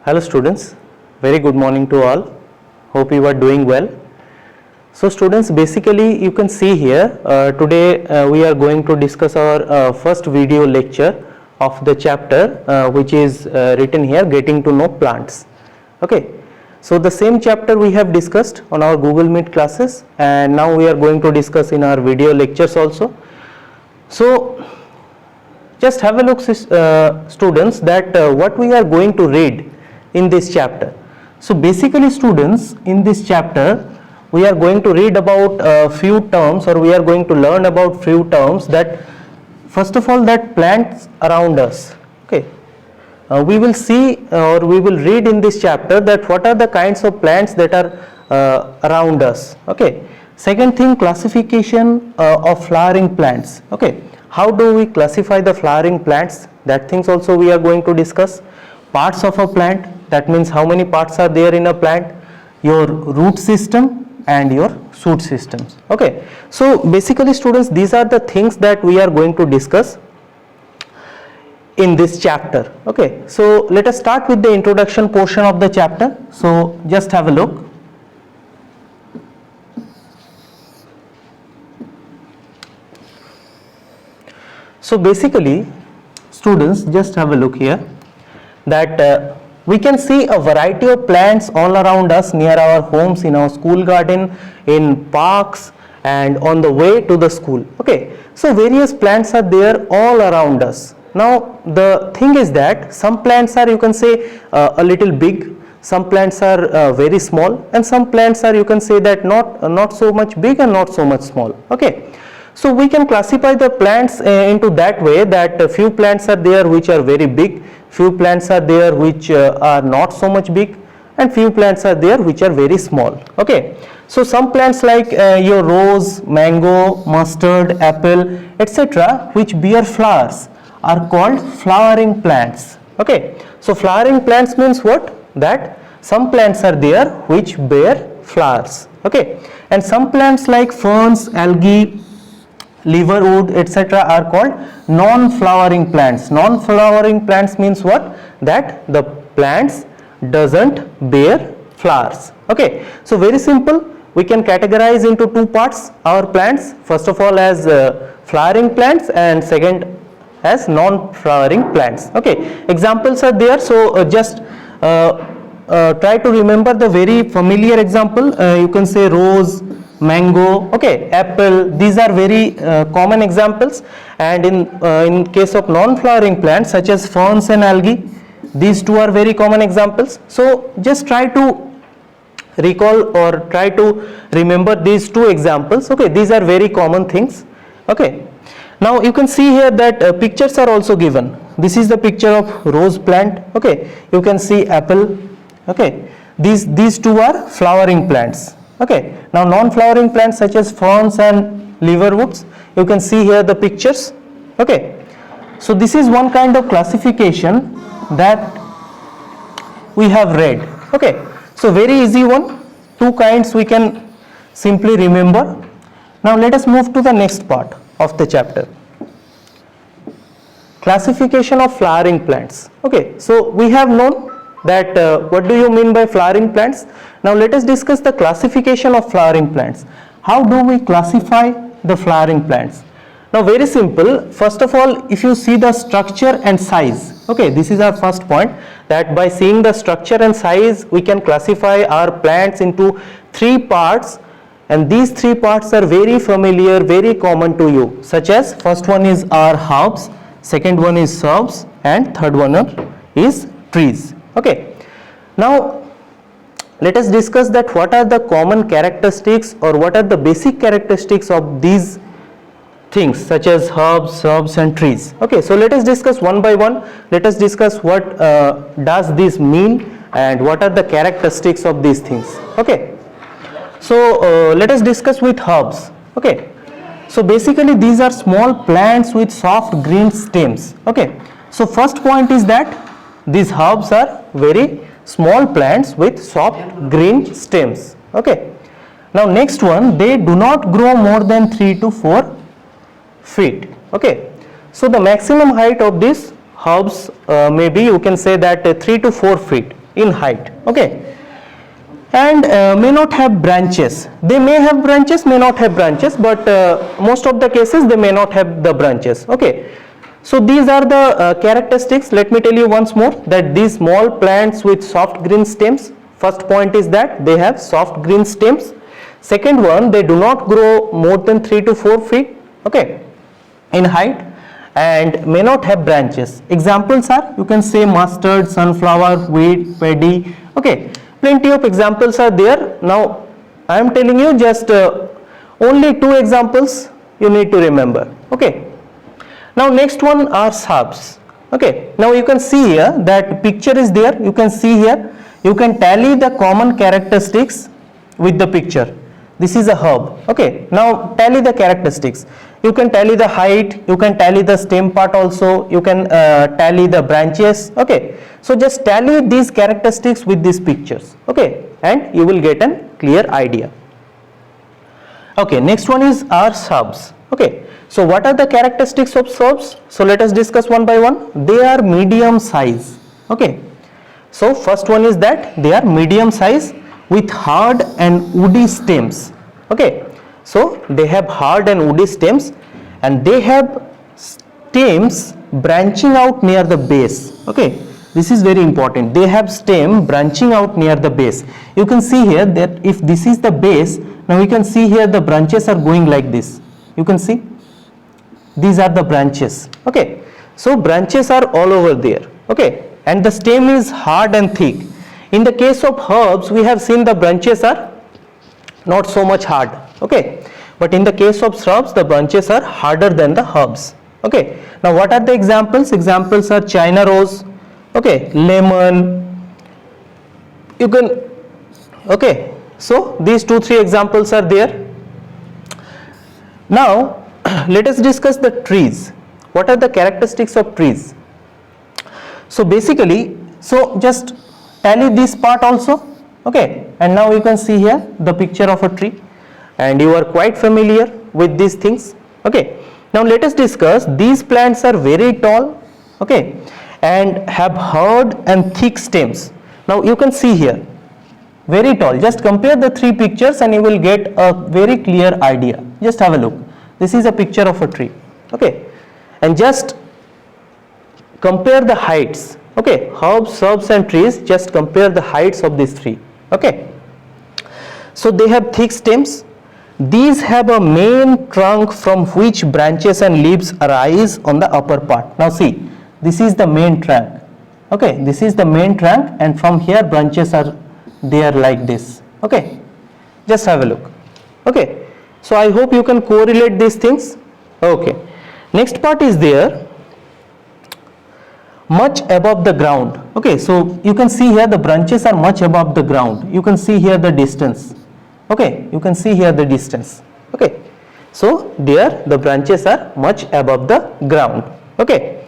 Hello students, very good morning to all. Hope you are doing well. So students, basically you can see here today we are going to discuss our first video lecture of the chapter which is written here, Getting to Know Plants. Okay, so the same chapter we have discussed on our Google Meet classes, and now we are going to discuss in our video lectures also. So just have a look students that what we are going to read in this chapter. So basically students, in this chapter we are going to read about a few terms, or we are going to learn about few terms that first of all that plants around us. Okay, we will see or we will read in this chapter that what are the kinds of plants that are around us. Okay, second thing, classification of flowering plants. Okay, how do we classify the flowering plants? That things also we are going to discuss. Parts of a plant, that means how many parts are there in a plant, your root system and your shoot systems. Okay, so basically students, these are the things that we are going to discuss in this chapter. Okay, so let us start with the introduction portion of the chapter. So just have a look. So basically students, just have a look here that we can see a variety of plants all around us, near our homes, in our school garden, in parks, and on the way to the school. Okay, so various plants are there all around us. Now the thing is that some plants are, you can say, a little big, some plants are very small, and some plants are, you can say, that not so much big and not so much small. Okay, so we can classify the plants into that way that a few plants are there which are very big, few plants are there which are not so much big, and few plants are there which are very small. Okay, so some plants like your rose, mango, mustard, apple, etc., which bear flowers are called flowering plants. Okay, so flowering plants means what? That some plants are there which bear flowers. Okay, and some plants like ferns, algae, liverwood, etc., are called non-flowering plants. Non-flowering plants means what? That the plants doesn't bear flowers. Okay, so very simple, we can categorize into two parts our plants. First of all as flowering plants, and second as non-flowering plants. Okay, examples are there, so just try to remember the very familiar example. You can say rose, mango, okay, apple. These are very common examples, and in case of non-flowering plants such as ferns and algae, these two are very common examples. So just try to recall or try to remember these two examples. Okay, these are very common things. Okay, now you can see here that pictures are also given. This is the picture of rose plant. Okay, you can see apple. Okay, these two are flowering plants. Okay, now non-flowering plants such as ferns and liverwoods, you can see here the pictures. Okay, so this is one kind of classification that we have read. Okay, so very easy one, two kinds we can simply remember. Now let us move to the next part of the chapter, classification of flowering plants. Okay, so we have known that what do you mean by flowering plants. Now let us discuss the classification of flowering plants. How do we classify the flowering plants? Now very simple, first of all, if you see the structure and size, okay, this is our first point, that by seeing the structure and size we can classify our plants into three parts, and these three parts are very familiar, very common to you, such as first one is our herbs, second one is shrubs, and third one is trees. Okay, now let us discuss that what are the common characteristics or what are the basic characteristics of these things such as herbs, shrubs, and trees. Okay, so let us discuss one by one. Let us discuss what does this mean and what are the characteristics of these things. Okay, so let us discuss with herbs. Okay, so basically these are small plants with soft green stems. Okay, so first point is that these herbs are very small plants with soft green stems. Okay, now next one, they do not grow more than 3 to 4 feet. Okay, so the maximum height of these herbs maybe you can say that 3 to 4 feet. in height, okay, and may not have branches. They may have branches, may not have branches, but most of the cases they may not have the branches, okay. So these are the characteristics. Let me tell you once more that these small plants with soft green stems, first point is that they have soft green stems. Second one, they do not grow more than 3 to 4 feet, okay, in height, and may not have branches. Examples are, you can say mustard, sunflower, wheat, paddy, okay, plenty of examples are there. Now I am telling you just only 2 examples you need to remember, okay. Now next one are shrubs, okay. Now you can see here that picture is there, you can see here, you can tally the common characteristics with the picture. This is a herb, okay. Now tally the characteristics. You can tally the height, you can tally the stem part also, you can tally the branches, okay. So just tally these characteristics with these pictures, okay, and you will get a clear idea. Okay, next one is our shrubs, okay. So what are the characteristics of shrubs? So let us discuss one by one. They are medium size, okay. So first one is that they are medium size with hard and woody stems, okay. So they have hard and woody stems, and they have stems branching out near the base, okay. This is very important. They have stem branching out near the base. You can see here that if this is the base, now we can see here the branches are going like this. You can see these are the branches, okay. So branches are all over there, okay, and the stem is hard and thick. In the case of herbs, we have seen the branches are not so much hard, okay, but in the case of shrubs, the branches are harder than the herbs, okay. Now what are the examples? Examples are China rose, okay, lemon, you can, okay. So these 2-3 examples are there. Now let us discuss the trees. What are the characteristics of trees? So basically, so just tally this part also, okay, and now you can see here the picture of a tree, and you are quite familiar with these things, okay. Now let us discuss, these plants are very tall, okay, and have hard and thick stems. Now you can see here very tall. Just compare the 3 pictures and you will get a very clear idea. Just have a look. This is a picture of a tree, okay, and just compare the heights, okay, herbs, shrubs and trees, just compare the heights of these 3, okay. So they have thick stems. These have a main trunk from which branches and leaves arise on the upper part. Now see, this is the main trunk, okay, this is the main trunk, and from here branches are there like this, okay. Just have a look, okay. So I hope you can correlate these things, okay. Next part is there, much above the ground, okay. So you can see here the branches are much above the ground. You can see here the distance, okay, you can see here the distance, okay. So there the branches are much above the ground, okay.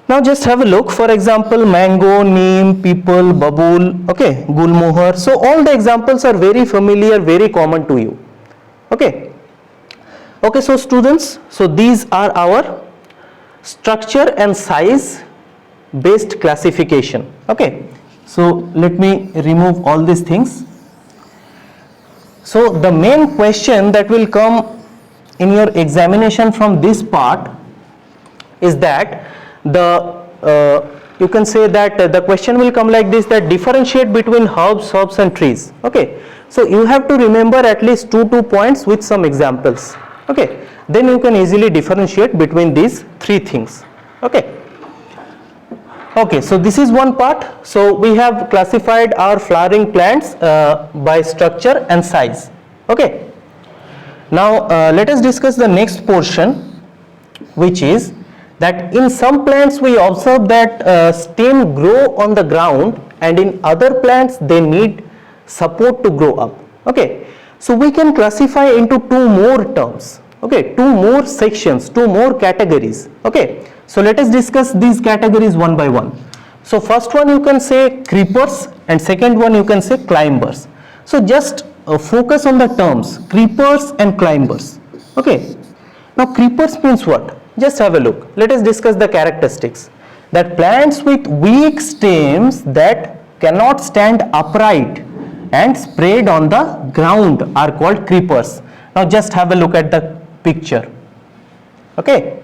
Now just have a look, for example, mango, neem, peepal, babul, okay, gulmohar. So all the examples are very familiar, very common to you, okay. Okay, so students, so these are our structure and size based classification, okay. So let me remove all these things. So the main question that will come in your examination from this part is that you can say that the question will come like this, that differentiate between herbs, shrubs and trees, okay. So you have to remember at least 2 points with some examples, okay. Then you can easily differentiate between these 3 things, okay. Okay, so this is one part. So we have classified our flowering plants by structure and size, okay. Now let us discuss the next portion, which is that in some plants we observe that stem grow on the ground, and in other plants they need support to grow up, okay. So we can classify into 2 more terms, okay, 2 more sections, 2 more categories, okay. So let us discuss these categories one by one. So first one you can say creepers, and second one you can say climbers. So just focus on the terms creepers and climbers, okay. Now creepers means what? Just have a look. Let us discuss the characteristics. That plants with weak stems that cannot stand upright and spread on the ground are called creepers. Now just have a look at the picture. Okay,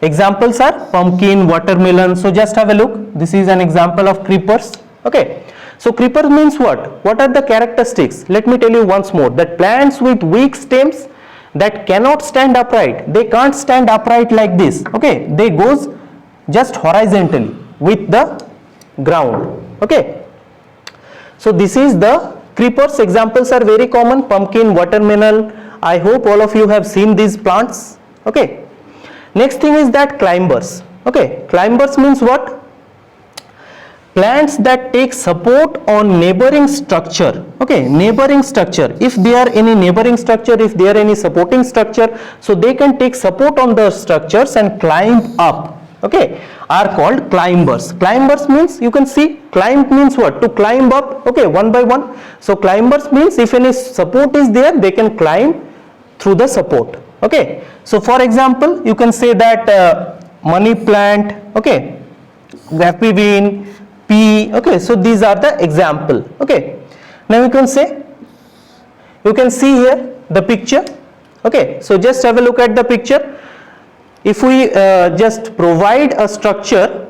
examples are pumpkin, watermelon. So just have a look. This is an example of creepers. Okay, so creeper means what are the characteristics? Let me tell you once more, that plants with weak stems that cannot stand upright, they can't stand upright like this. Okay, they goes just horizontally with the ground. Okay, so this is the creepers. Examples are very common: pumpkin, watermelon. I hope all of you have seen these plants. Okay, next thing is that climbers. Okay, climbers means what? Plants that take support on neighboring structure. Okay, neighboring structure. If they are any neighboring structure, if they are any supporting structure, so they can take support on the structures and climb up. Okay, are called climbers. Climbers means, you can see, climb means what? To climb up. Okay, one by one. So climbers means if any support is there, they can climb through the support. Okay, so for example, you can say that money plant. Okay, happy bean, pea. Okay, so these are the example. Okay, now you can say, you can see here the picture. Okay, so just have a look at the picture. If we just provide a structure,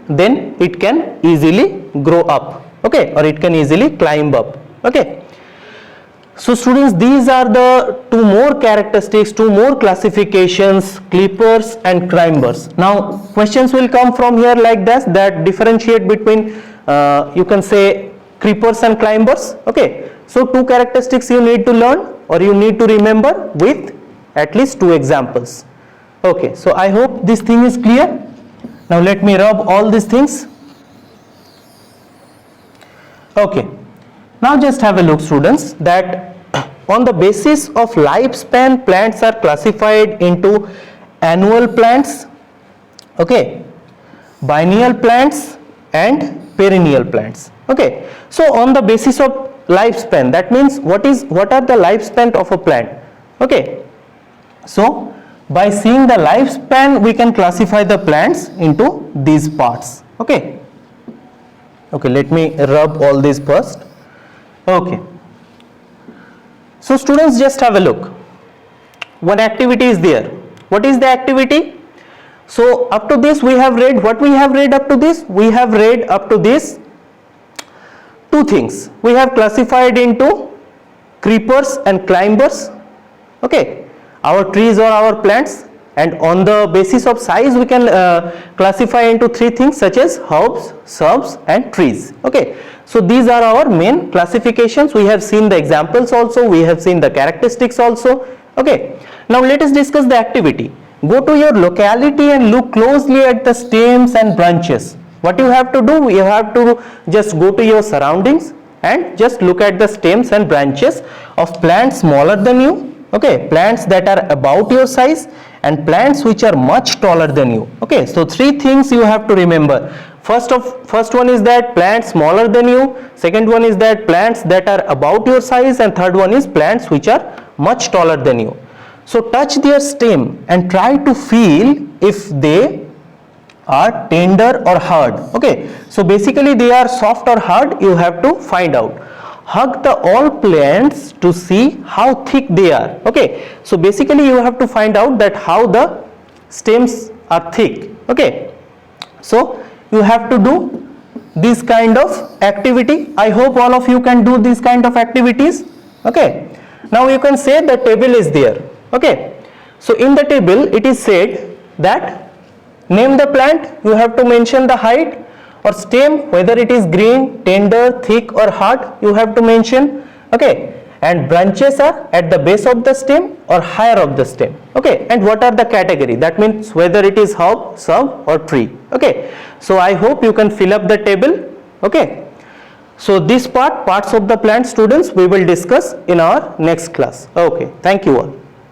then it can easily grow up. Okay, or it can easily climb up. Okay, so students, these are the two more characteristics, two more classifications: creepers and climbers. Now questions will come from here like this, that differentiate between you can say creepers and climbers. Okay, so two characteristics you need to learn, or you need to remember with at least two examples. Okay, so I hope this thing is clear. Now let me rub all these things. Okay, now just have a look, students, that on the basis of lifespan, plants are classified into annual plants, okay, biennial plants and perennial plants. Okay, so on the basis of lifespan, that means what are the lifespan of a plant? Okay, so by seeing the lifespan, we can classify the plants into these parts. Okay, okay, let me rub all this first. Okay, so students, just have a look. One activity is there. What is the activity? So up to this we have read, what we have read up to this? We have read up to this two things. We have classified into creepers and climbers. Okay, our trees or our plants, and on the basis of size we can classify into three things such as herbs, shrubs and trees. Okay, so these are our main classifications. We have seen the examples also, we have seen the characteristics also. Okay, now let us discuss the activity. Go to your locality and look closely at the stems and branches. What you have to do, you have to just go to your surroundings and just look at the stems and branches of plants smaller than you. Okay, plants that are about your size and plants which are much taller than you. Okay, so three things you have to remember. First one is that plants smaller than you, second one is that plants that are about your size, and third one is plants which are much taller than you. So touch their stem and try to feel if they are tender or hard. Okay, so basically they are soft or hard, you have to find out. Hug the all plants to see how thick they are. Okay, so basically you have to find out that how the stems are thick. Okay, so you have to do this kind of activity. I hope all of you can do this kind of activities. Okay, now you can say the table is there. Okay, so in the table it is said that name the plant, you have to mention the height or stem, whether it is green, tender, thick or hard, you have to mention. Okay, and branches are at the base of the stem or higher of the stem. Okay, and what are the category, that means whether it is herb, shrub or tree. Okay, so I hope you can fill up the table. Okay, so this parts of the plant, students, we will discuss in our next class. Okay, thank you all.